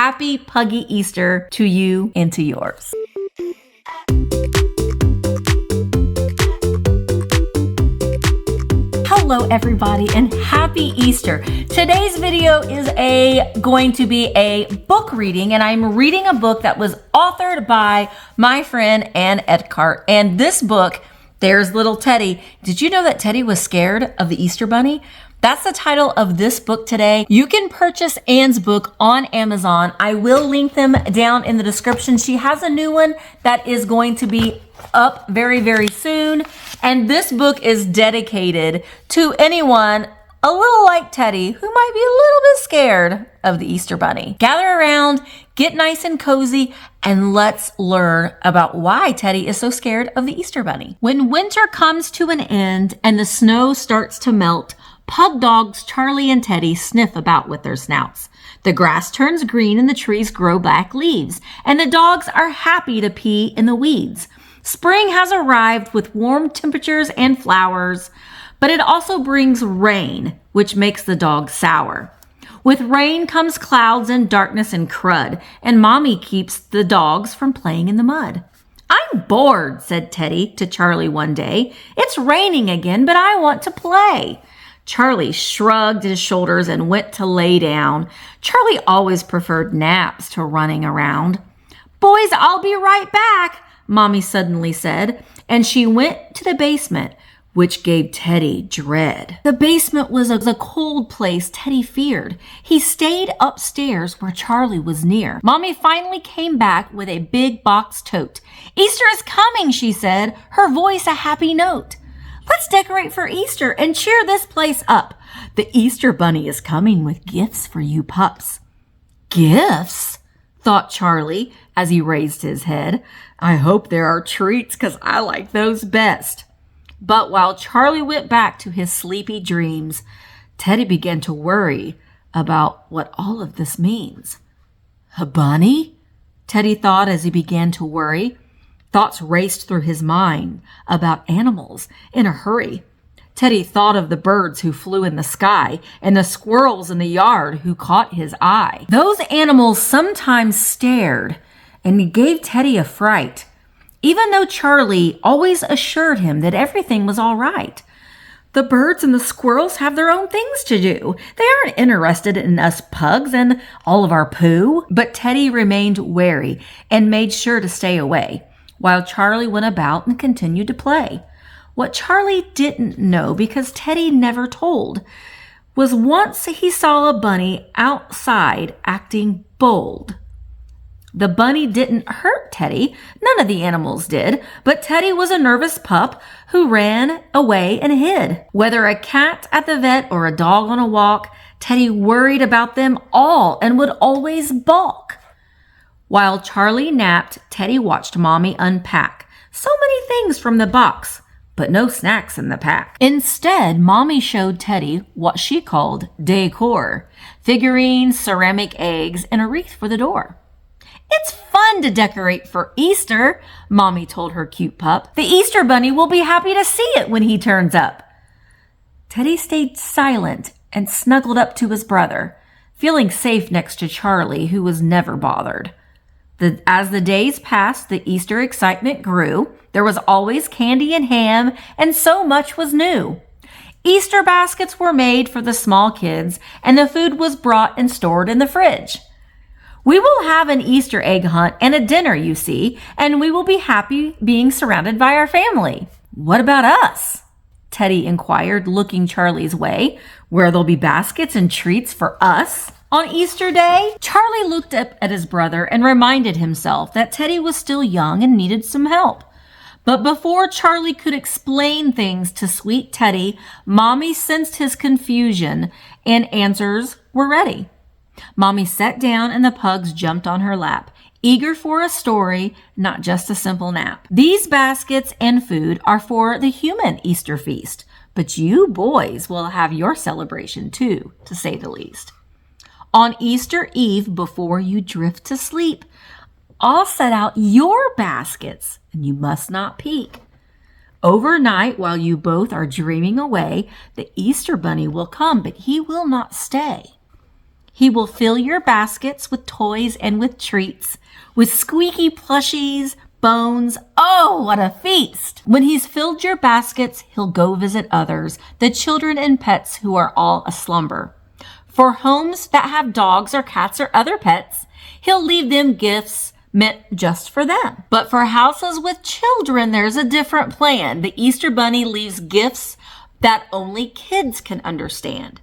happy Puggy Easter to you and to yours. Hello everybody and happy Easter. Today's video is going to be a book reading, and I'm reading a book that was authored by my friend Ann Edcart. And this book, there's little Teddy. Did you know that Teddy was scared of the Easter Bunny? That's the title of this book today. You can purchase Ann's book on Amazon. I will link them down in the description. She has a new one that is going to be up very, very soon. And this book is dedicated to anyone a little like Teddy who might be a little bit scared of the Easter Bunny. Gather around, get nice and cozy, and let's learn about why Teddy is so scared of the Easter Bunny. When winter comes to an end and the snow starts to melt, pug dogs Charlie and Teddy sniff about with their snouts. The grass turns green and the trees grow back leaves, and the dogs are happy to pee in the weeds. Spring has arrived with warm temperatures and flowers, but it also brings rain, which makes the dogs sour. With rain comes clouds and darkness and crud, and Mommy keeps the dogs from playing in the mud. "I'm bored," said Teddy to Charlie one day. "It's raining again, but I want to play." Charlie shrugged his shoulders and went to lay down. Charlie always preferred naps to running around. "Boys, I'll be right back," Mommy suddenly said, and she went to the basement, which gave Teddy dread. The basement was a cold place Teddy feared. He stayed upstairs where Charlie was near. Mommy finally came back with a big box tote. "Easter is coming," she said, her voice a happy note. "Let's decorate for Easter and cheer this place up. The Easter Bunny is coming with gifts for you pups." "Gifts?" thought Charlie as he raised his head. "I hope there are treats, 'cause I like those best." But while Charlie went back to his sleepy dreams, Teddy began to worry about what all of this means. "A bunny?" Teddy thought as he began to worry. Thoughts raced through his mind about animals in a hurry. Teddy thought of the birds who flew in the sky and the squirrels in the yard who caught his eye. Those animals sometimes stared, and it gave Teddy a fright, even though Charlie always assured him that everything was all right. The birds and the squirrels have their own things to do. They aren't interested in us pugs and all of our poo. But Teddy remained wary and made sure to stay away, while Charlie went about and continued to play. What Charlie didn't know, because Teddy never told, was once he saw a bunny outside acting bold. The bunny didn't hurt Teddy. None of the animals did, but Teddy was a nervous pup who ran away and hid. Whether a cat at the vet or a dog on a walk, Teddy worried about them all and would always balk. While Charlie napped, Teddy watched Mommy unpack so many things from the box, but no snacks in the pack. Instead, Mommy showed Teddy what she called decor: figurines, ceramic eggs, and a wreath for the door. "It's fun to decorate for Easter," Mommy told her cute pup. "The Easter Bunny will be happy to see it when he turns up." Teddy stayed silent and snuggled up to his brother, feeling safe next to Charlie, who was never bothered. As the days passed, the Easter excitement grew. There was always candy and ham, and so much was new. Easter baskets were made for the small kids, and the food was brought and stored in the fridge. "We will have an Easter egg hunt and a dinner, you see, and we will be happy being surrounded by our family." "What about us?" Teddy inquired, looking Charlie's way. "Where there'll be baskets and treats for us on Easter Day?" Charlie looked up at his brother and reminded himself that Teddy was still young and needed some help. But before Charlie could explain things to sweet Teddy, Mommy sensed his confusion and answers were ready. Mommy sat down and the pugs jumped on her lap, eager for a story, not just a simple nap. "These baskets and food are for the human Easter feast, but you boys will have your celebration too, to say the least. On Easter Eve, before you drift to sleep, I'll set out your baskets, and you must not peek. Overnight, while you both are dreaming away, the Easter Bunny will come, but he will not stay. He will fill your baskets with toys and with treats, with squeaky plushies, bones. Oh, what a feast! When he's filled your baskets, he'll go visit others, the children and pets who are all aslumber. For homes that have dogs or cats or other pets, he'll leave them gifts meant just for them. But for houses with children, there's a different plan. The Easter Bunny leaves gifts that only kids can understand.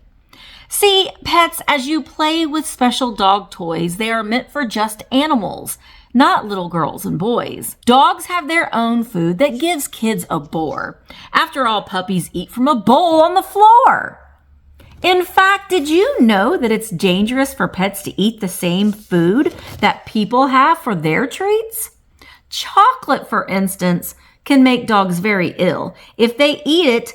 See, pets, as you play with special dog toys, they are meant for just animals, not little girls and boys. Dogs have their own food that gives kids a bore. After all, puppies eat from a bowl on the floor. In fact, did you know that it's dangerous for pets to eat the same food that people have for their treats? Chocolate, for instance, can make dogs very ill. If they eat it,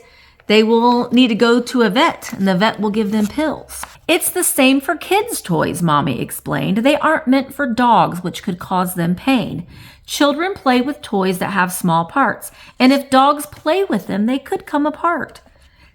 they will need to go to a vet, and the vet will give them pills. It's the same for kids' toys, Mommy explained. They aren't meant for dogs, which could cause them pain. Children play with toys that have small parts, and if dogs play with them, they could come apart.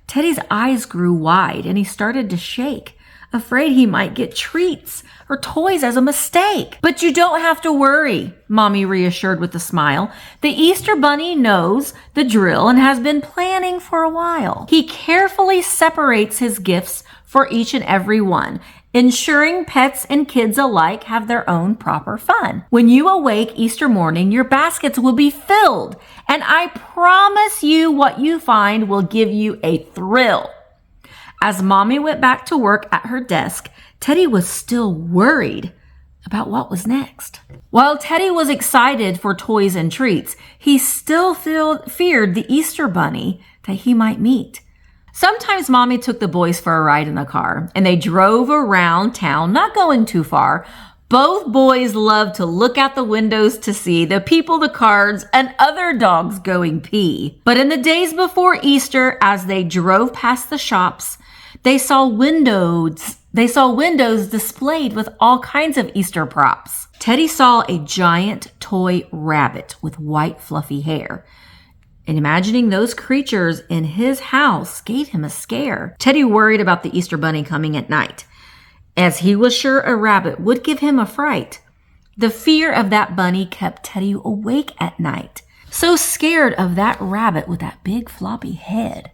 Teddy's eyes grew wide, and he started to shake, afraid he might get treats or toys as a mistake. But you don't have to worry, Mommy reassured with a smile. The Easter Bunny knows the drill and has been planning for a while. He carefully separates his gifts for each and every one, ensuring pets and kids alike have their own proper fun. When you awake Easter morning, your baskets will be filled, and I promise you what you find will give you a thrill. As Mommy went back to work at her desk, Teddy was still worried about what was next. While Teddy was excited for toys and treats, he still feared the Easter Bunny that he might meet. Sometimes Mommy took the boys for a ride in the car, and they drove around town, not going too far. Both boys loved to look out the windows to see the people, the cars, and other dogs going pee. But in the days before Easter, as they drove past the shops, they saw windows displayed with all kinds of Easter props. Teddy saw a giant toy rabbit with white fluffy hair. And imagining those creatures in his house gave him a scare. Teddy worried about the Easter Bunny coming at night, as he was sure a rabbit would give him a fright. The fear of that bunny kept Teddy awake at night, so scared of that rabbit with that big floppy head.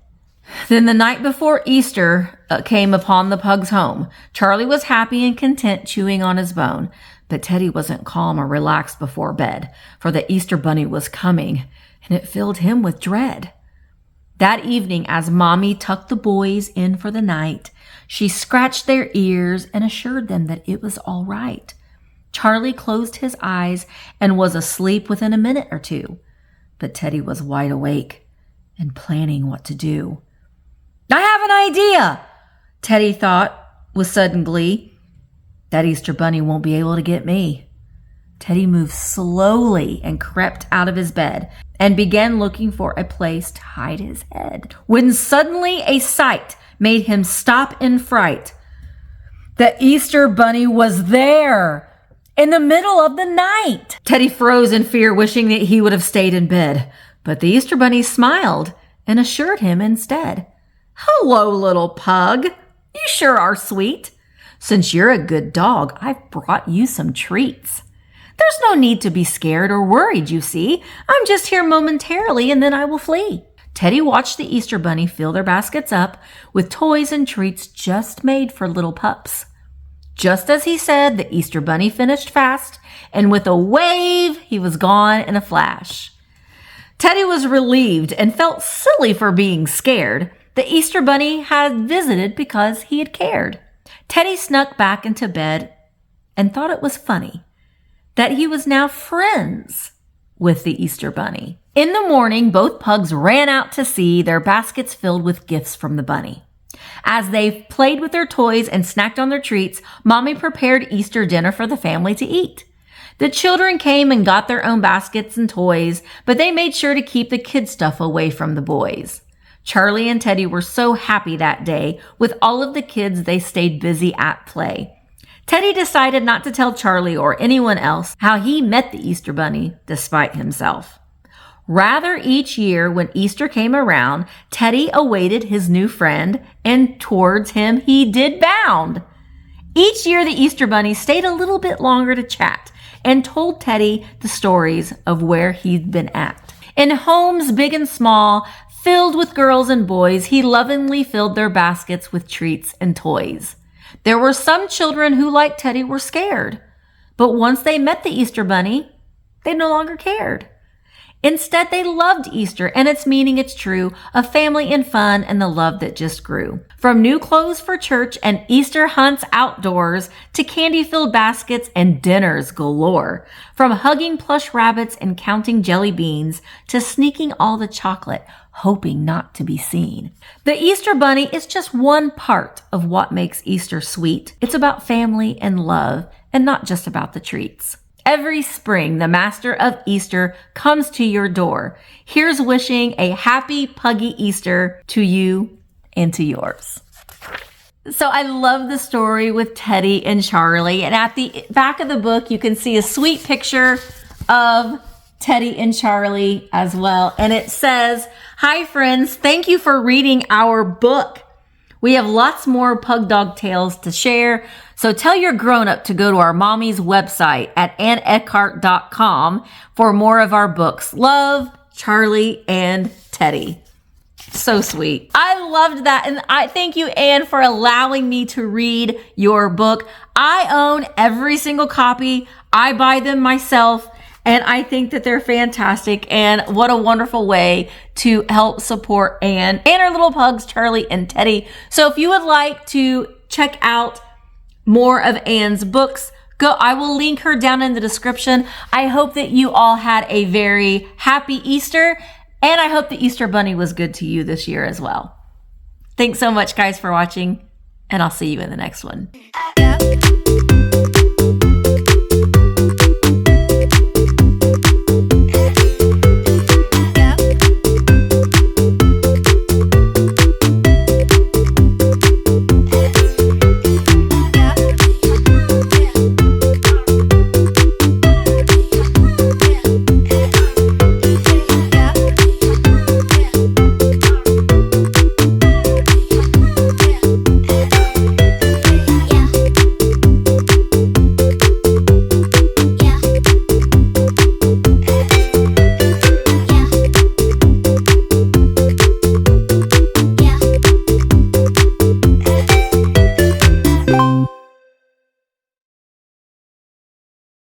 Then the night before Easter came upon the pug's home. Charlie was happy and content chewing on his bone, but Teddy wasn't calm or relaxed before bed, for the Easter Bunny was coming, and it filled him with dread. That evening, as Mommy tucked the boys in for the night, she scratched their ears and assured them that it was all right. Charlie closed his eyes and was asleep within a minute or two, but Teddy was wide awake and planning what to do. I have an idea, Teddy thought with sudden glee. That Easter Bunny won't be able to get me. Teddy moved slowly and crept out of his bed and began looking for a place to hide his head, when suddenly a sight made him stop in fright. The Easter Bunny was there in the middle of the night. Teddy froze in fear, wishing that he would have stayed in bed, but the Easter Bunny smiled and assured him instead. Hello, little pug. You sure are sweet. Since you're a good dog, I've brought you some treats. There's no need to be scared or worried, you see. I'm just here momentarily and then I will flee. Teddy watched the Easter Bunny fill their baskets up with toys and treats just made for little pups. Just as he said, the Easter Bunny finished fast, and with a wave, he was gone in a flash. Teddy was relieved and felt silly for being scared. The Easter Bunny had visited because he had cared. Teddy snuck back into bed and thought it was funny that he was now friends with the Easter Bunny. In the morning, both pugs ran out to see their baskets filled with gifts from the bunny. As they played with their toys and snacked on their treats, Mommy prepared Easter dinner for the family to eat. The children came and got their own baskets and toys, but they made sure to keep the kid stuff away from the boys. Charlie and Teddy were so happy that day. With all of the kids, they stayed busy at play. Teddy decided not to tell Charlie or anyone else how he met the Easter Bunny, despite himself. Rather, each year when Easter came around, Teddy awaited his new friend, and towards him he did bound. Each year, the Easter Bunny stayed a little bit longer to chat and told Teddy the stories of where he'd been at. In homes big and small, filled with girls and boys, he lovingly filled their baskets with treats and toys. There were some children who, like Teddy, were scared. But once they met the Easter Bunny, they no longer cared. Instead, they loved Easter and its meaning, its true, of family and fun and the love that just grew. From new clothes for church and Easter hunts outdoors to candy-filled baskets and dinners galore. From hugging plush rabbits and counting jelly beans to sneaking all the chocolate, hoping not to be seen. The Easter Bunny is just one part of what makes Easter sweet. It's about family and love and not just about the treats. Every spring, the Master of Easter comes to your door. Here's wishing a happy, puggy Easter to you and to yours. So I love the story with Teddy and Charlie. And at the back of the book, you can see a sweet picture of Teddy and Charlie as well. And it says, "Hi friends, thank you for reading our book. We have lots more Pug Dog tales to share, so tell your grown-up to go to our mommy's website at AnnEckhart.com for more of our books. Love, Charlie, and Teddy." So sweet. I loved that, and I thank you, Anne, for allowing me to read your book. I own every single copy. I buy them myself. And I think that they're fantastic, and what a wonderful way to help support Anne and her little pugs, Charlie and Teddy. So if you would like to check out more of Anne's books, I will link her down in the description. I hope that you all had a very happy Easter, and I hope the Easter Bunny was good to you this year as well. Thanks so much, guys, for watching, and I'll see you in the next one.